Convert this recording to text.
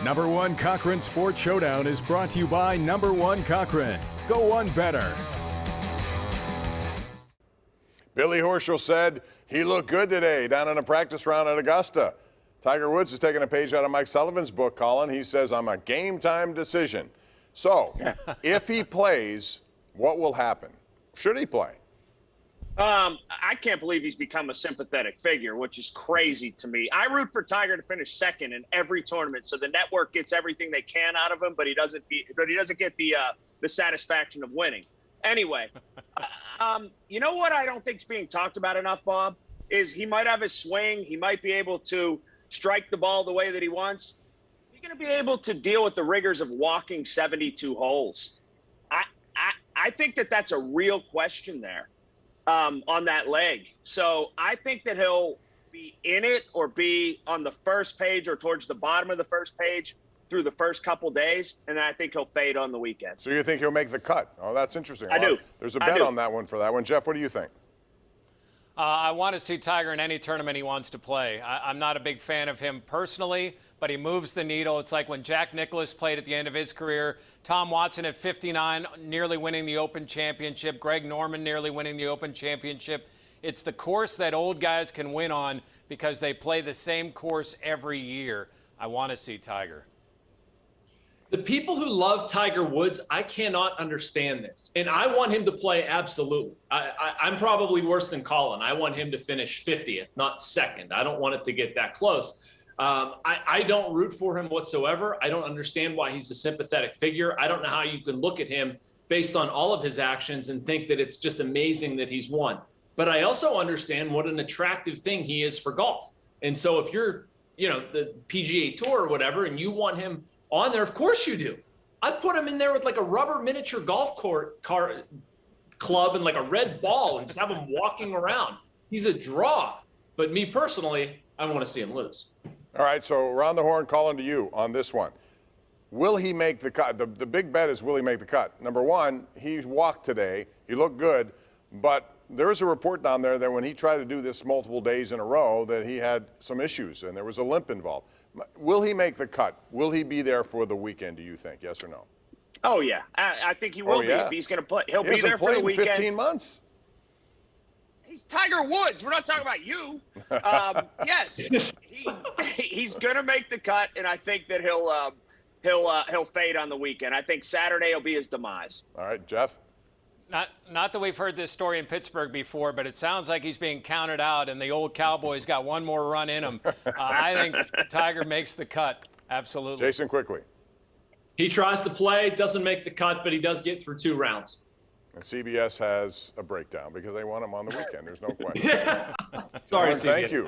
Number One Cochran Sports Showdown is brought to you by Number One Cochran. Go one better. Billy Horschel said he looked good today down in a practice round at Augusta. Tiger Woods is taking a page out of Mike Sullivan's book, Colin. He says, I'm a game-time decision. So, if he plays, what will happen? Should he play? I can't believe he's become a sympathetic figure, which is crazy to me. I root for Tiger to finish second in every tournament, so the network gets everything they can out of him, but he doesn't get the satisfaction of winning. Anyway, you know what I don't think is being talked about enough, Bob, is he might have his swing. He might be able to strike the ball the way that he wants. Is he going to be able to deal with the rigors of walking 72 holes? I think that's a real question there. On that leg. So I think that he'll be in it or be on the first page or towards the bottom of the first page through the first couple days, and then I think he'll fade on the weekend. So you think he'll make the cut? Oh, that's interesting. I do. There's a bet on that one for that one. Jeff, what do you think? I want to see Tiger in any tournament he wants to play. I'm not a big fan of him personally, but he moves the needle. It's like when Jack Nicklaus played at the end of his career, Tom Watson at 59 nearly winning the Open Championship, Greg Norman nearly winning the Open Championship. It's the course that old guys can win on because they play the same course every year. I want to see Tiger. The people who love Tiger Woods, I cannot understand this. And I want him to play absolutely. I'm probably worse than Colin. I want him to finish 50th, not second. I don't want it to get that close. I don't root for him whatsoever. I don't understand why he's a sympathetic figure. I don't know how you can look at him based on all of his actions and think that it's just amazing that he's won. But I also understand what an attractive thing he is for golf. And so if you're, the PGA Tour or whatever, and you want him on there, of course you do. I'd put him in there with like a rubber miniature golf club and like a red ball and just have him walking around. He's a draw. But me personally, I want to see him lose. All right, so around the horn, Colin, to you on this one. Will he make the cut? The big bet is, will he make the cut? Number one, he walked today. He looked good, but there is a report down there that when he tried to do this multiple days in a row that he had some issues and there was a limp involved. Will he make the cut? Will he be there for the weekend, do you think? Yes or no? Oh, yeah. I think he will be. If he's going to play. He'll be there for the weekend. He hasn't played in 15 months. He's Tiger Woods. We're not talking about you. Yes, he's going to make the cut, and I think that he'll fade on the weekend. I think Saturday will be his demise. All right, Jeff? Not that we've heard this story in Pittsburgh before, but it sounds like he's being counted out and the old Cowboys got one more run in him. I think Tiger makes the cut. Absolutely. Jason, quickly. He tries to play, doesn't make the cut, but he does get through 2 rounds. And CBS has a breakdown because they want him on the weekend. There's no question. Sorry, Thank you.